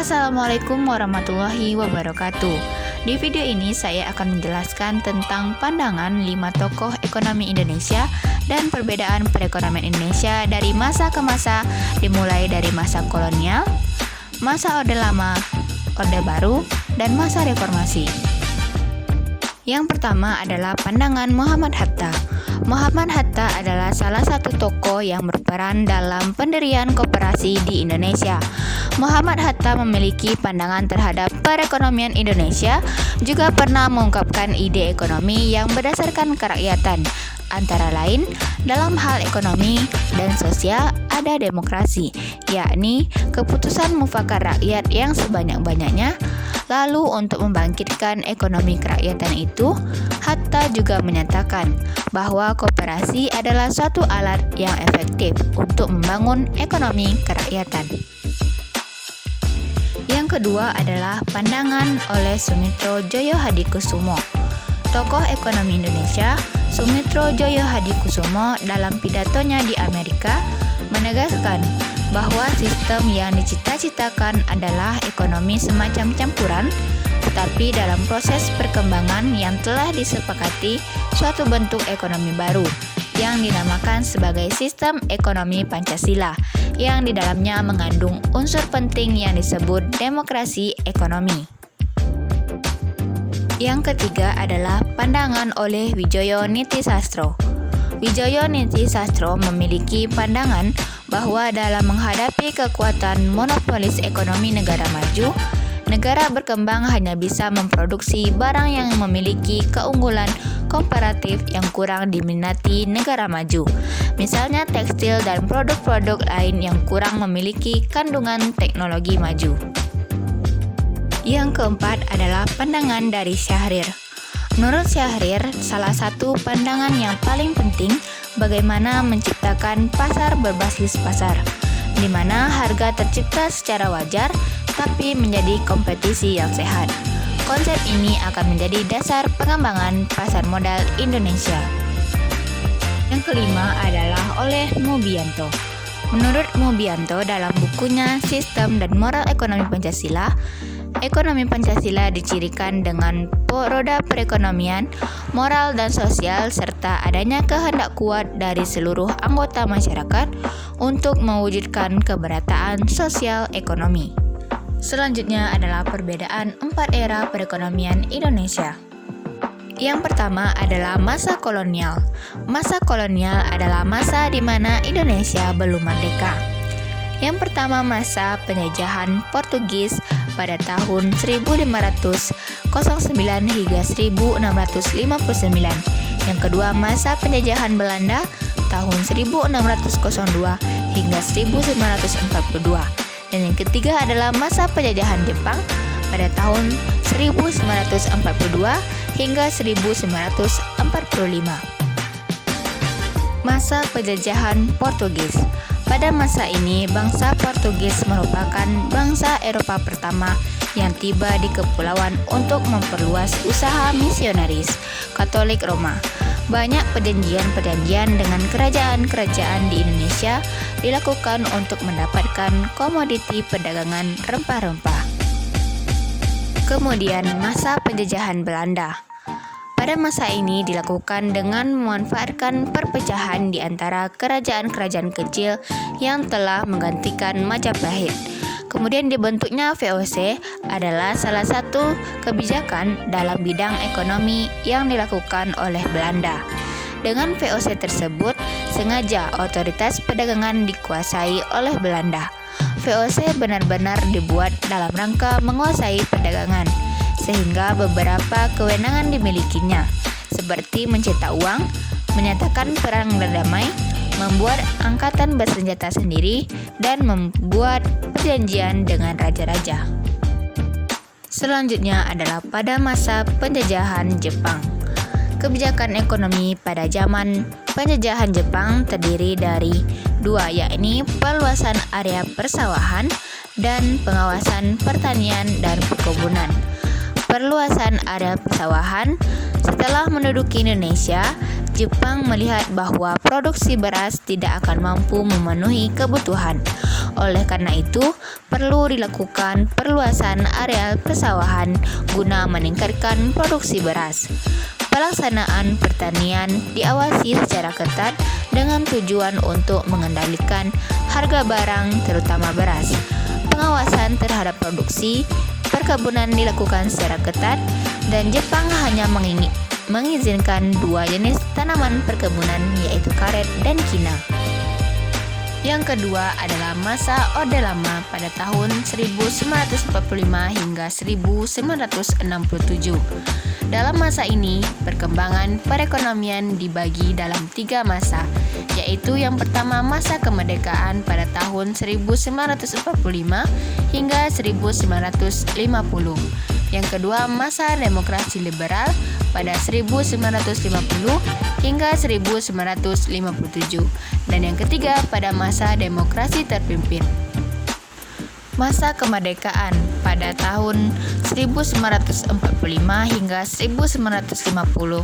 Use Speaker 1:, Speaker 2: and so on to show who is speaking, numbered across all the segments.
Speaker 1: Assalamualaikum warahmatullahi wabarakatuh. Di video ini saya akan menjelaskan tentang pandangan 5 tokoh ekonomi Indonesia dan perbedaan perekonomian Indonesia dari masa ke masa, dimulai dari masa kolonial, masa Orde Lama, Orde Baru, dan masa reformasi. Yang pertama adalah pandangan Muhammad Hatta. Muhammad Hatta adalah salah satu tokoh yang berperan dalam pendirian koperasi di Indonesia. Muhammad Hatta memiliki pandangan terhadap perekonomian Indonesia, juga pernah mengungkapkan ide ekonomi yang berdasarkan kerakyatan. Antara lain, dalam hal ekonomi dan sosial ada demokrasi, yakni keputusan mufakat rakyat yang sebanyak-banyaknya. Lalu untuk membangkitkan ekonomi kerakyatan itu, Hatta juga menyatakan bahwa koperasi adalah suatu alat yang efektif untuk membangun ekonomi kerakyatan. Yang kedua adalah pandangan oleh Sumitro Joyo Hadikusumo. Tokoh ekonomi Indonesia, Sumitro Joyo Hadikusumo dalam pidatonya di Amerika menegaskan bahwa sistem yang dicita-citakan adalah ekonomi semacam campuran, tetapi dalam proses perkembangan yang telah disepakati suatu bentuk ekonomi baru yang dinamakan sebagai sistem ekonomi Pancasila, yang di dalamnya mengandung unsur penting yang disebut demokrasi ekonomi. Yang ketiga adalah pandangan oleh Widjojo Nitisastro. Widjojo Nitisastro memiliki pandangan bahwa dalam menghadapi kekuatan monopolis ekonomi negara maju, negara berkembang hanya bisa memproduksi barang yang memiliki keunggulan komparatif yang kurang diminati negara maju, misalnya tekstil dan produk-produk lain yang kurang memiliki kandungan teknologi maju. Yang keempat adalah pandangan dari Syahrir. Menurut Syahrir, salah satu pandangan yang paling penting bagaimana menciptakan pasar berbasis pasar, di mana harga tercipta secara wajar tapi menjadi kompetisi yang sehat. Konsep ini akan menjadi dasar pengembangan pasar modal Indonesia. Yang kelima adalah oleh Mubianto. Menurut Mubianto dalam bukunya Sistem dan Moral Ekonomi Pancasila, ekonomi Pancasila dicirikan dengan roda perekonomian, moral dan sosial serta adanya kehendak kuat dari seluruh anggota masyarakat untuk mewujudkan kemerataan sosial ekonomi. Selanjutnya adalah perbedaan 4 era perekonomian Indonesia. Yang pertama adalah masa kolonial. Masa kolonial adalah masa di mana Indonesia belum merdeka. Yang pertama masa penjajahan Portugis pada tahun 1509 hingga 1659. Yang kedua masa penjajahan Belanda tahun 1602 hingga 1942. Dan yang ketiga adalah masa penjajahan Jepang pada tahun 1942 hingga 1945. Masa penjajahan Portugis. Pada masa ini, bangsa Portugis merupakan bangsa Eropa pertama yang tiba di kepulauan untuk memperluas usaha misionaris Katolik Roma. Banyak perjanjian-perjanjian dengan kerajaan-kerajaan di Indonesia dilakukan untuk mendapatkan komoditi perdagangan rempah-rempah. Kemudian, masa penjajahan Belanda. Pada masa ini dilakukan dengan memanfaatkan perpecahan di antara kerajaan-kerajaan kecil yang telah menggantikan Majapahit. Kemudian dibentuknya VOC adalah salah satu kebijakan dalam bidang ekonomi yang dilakukan oleh Belanda. Dengan VOC tersebut, sengaja otoritas perdagangan dikuasai oleh Belanda. VOC benar-benar dibuat dalam rangka menguasai perdagangan, sehingga beberapa kewenangan dimilikinya, seperti mencetak uang, menyatakan perang damai, membuat angkatan bersenjata sendiri, dan membuat perjanjian dengan raja-raja. Selanjutnya adalah pada masa penjajahan Jepang. Kebijakan ekonomi pada zaman penjajahan Jepang terdiri dari 2, yakni perluasan area persawahan dan pengawasan pertanian dan perkebunan. Perluasan area persawahan. Setelah menduduki Indonesia, Jepang melihat bahwa produksi beras tidak akan mampu memenuhi kebutuhan. Oleh karena itu, perlu dilakukan perluasan areal persawahan guna meningkatkan produksi beras. Pelaksanaan pertanian diawasi secara ketat dengan tujuan untuk mengendalikan harga barang terutama beras. Pengawasan terhadap produksi perkebunan dilakukan secara ketat dan Jepang hanya mengizinkan 2 jenis tanaman perkebunan yaitu karet dan kina. Yang kedua adalah masa Orde Lama pada tahun 1945 hingga 1967. Dalam masa ini, perkembangan perekonomian dibagi dalam 3 masa, yaitu yang pertama masa kemerdekaan pada tahun 1945 hingga 1950. Yang kedua masa demokrasi liberal pada 1950 hingga 1957. Dan yang ketiga pada masa demokrasi terpimpin. Masa kemerdekaan pada tahun 1945 hingga 1950,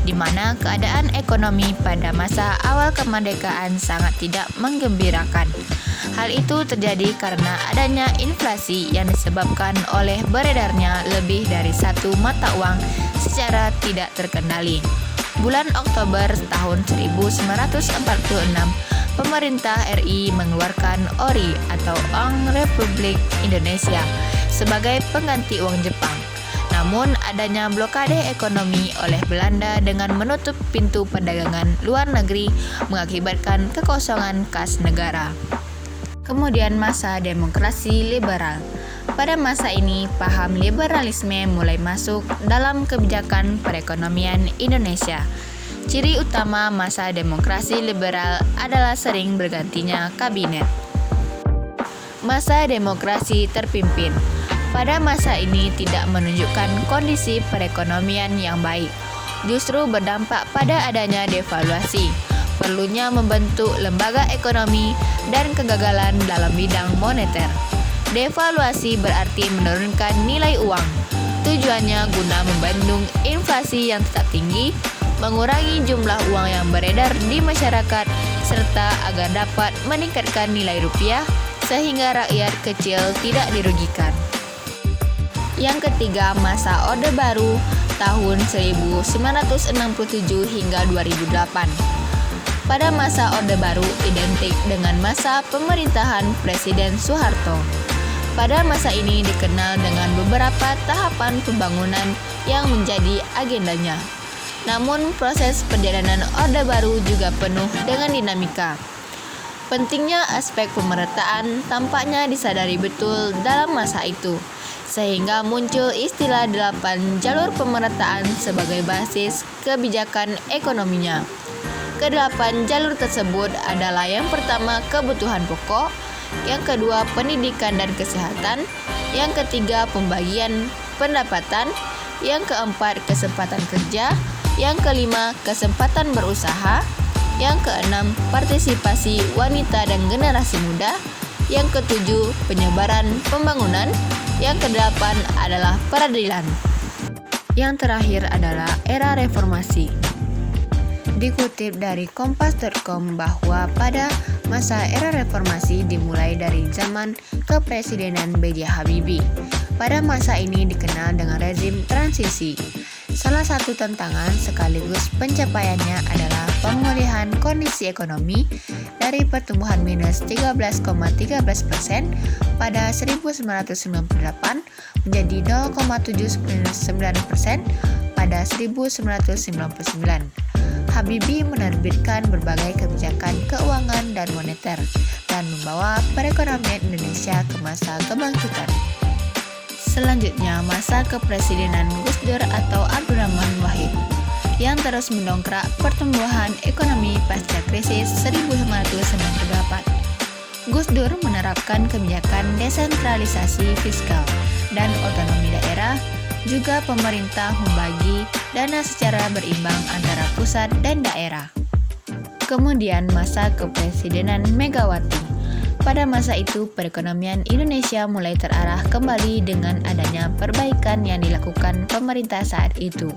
Speaker 1: di mana keadaan ekonomi pada masa awal kemerdekaan sangat tidak menggembirakan. Hal itu terjadi karena adanya inflasi yang disebabkan oleh beredarnya lebih dari satu mata uang secara tidak terkendali. Bulan Oktober tahun 1946, pemerintah RI mengeluarkan ORI atau Uang Republik Indonesia sebagai pengganti uang Jepang. Namun adanya blokade ekonomi oleh Belanda dengan menutup pintu perdagangan luar negeri mengakibatkan kekosongan kas negara. Kemudian masa demokrasi liberal. Pada masa ini, paham liberalisme mulai masuk dalam kebijakan perekonomian Indonesia. Ciri utama masa demokrasi liberal adalah sering bergantinya kabinet. Masa demokrasi terpimpin. Pada masa ini tidak menunjukkan kondisi perekonomian yang baik, justru berdampak pada adanya devaluasi, perlunya membentuk lembaga ekonomi, dan kegagalan dalam bidang moneter. Devaluasi berarti menurunkan nilai uang. Tujuannya guna membendung inflasi yang tetap tinggi, mengurangi jumlah uang yang beredar di masyarakat, serta agar dapat meningkatkan nilai rupiah sehingga rakyat kecil tidak dirugikan. Yang ketiga, masa Orde Baru tahun 1967 hingga 2008. Pada masa Orde Baru identik dengan masa pemerintahan Presiden Soeharto. Pada masa ini dikenal dengan beberapa tahapan pembangunan yang menjadi agendanya. Namun proses perjalanan Orde Baru juga penuh dengan dinamika. Pentingnya aspek pemerataan tampaknya disadari betul dalam masa itu, sehingga muncul istilah 8 jalur pemerataan sebagai basis kebijakan ekonominya. Kedelapan jalur tersebut adalah yang pertama kebutuhan pokok, yang kedua pendidikan dan kesehatan, yang ketiga pembagian pendapatan, yang keempat kesempatan kerja, yang kelima kesempatan berusaha, yang keenam partisipasi wanita dan generasi muda, yang ketujuh penyebaran pembangunan, yang kedelapan adalah peradilan. Yang terakhir adalah era reformasi. Dikutip dari Kompas.com bahwa pada masa era reformasi dimulai dari zaman kepresidenan B.J. Habibie. Pada masa ini dikenal dengan rezim transisi. Salah satu tantangan sekaligus pencapaiannya adalah pemulihan kondisi ekonomi dari pertumbuhan minus 13,13% pada 1998 menjadi 0,79% pada 1999. Habibie menerbitkan berbagai kebijakan keuangan dan moneter dan membawa perekonomian Indonesia ke masa kebangkitan. Selanjutnya, masa kepresidenan Gus Dur atau Abdurrahman Wahid yang terus mendongkrak pertumbuhan ekonomi pasca krisis 1998. Gus Dur menerapkan kebijakan desentralisasi fiskal dan otonomi daerah. Juga pemerintah membagi dana secara berimbang antara pusat dan daerah. Kemudian masa kepresidenan Megawati. Pada masa itu perekonomian Indonesia mulai terarah kembali dengan adanya perbaikan yang dilakukan pemerintah saat itu.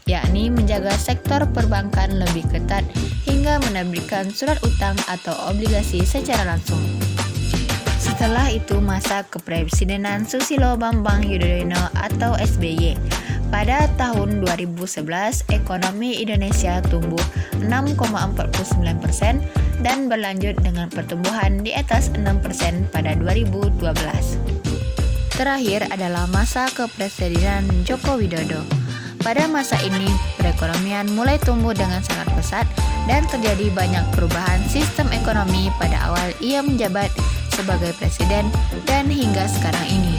Speaker 1: yakni menjaga sektor perbankan lebih ketat hingga menerbitkan surat utang atau obligasi secara langsung. Setelah itu masa kepresidenan Susilo Bambang Yudhoyono atau SBY. Pada tahun 2011, ekonomi Indonesia tumbuh 6,49% dan berlanjut dengan pertumbuhan di atas 6% pada 2012. Terakhir adalah masa kepresidenan Joko Widodo. Pada masa ini, perekonomian mulai tumbuh dengan sangat pesat dan terjadi banyak perubahan sistem ekonomi pada awal ia menjabat sebagai presiden dan hingga sekarang ini.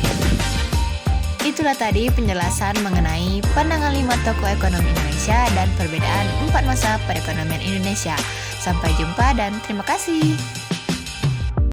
Speaker 1: Itulah tadi penjelasan mengenai pandangan 5 tokoh ekonomi Indonesia dan perbedaan 4 masa perekonomian Indonesia. Sampai jumpa dan terima kasih.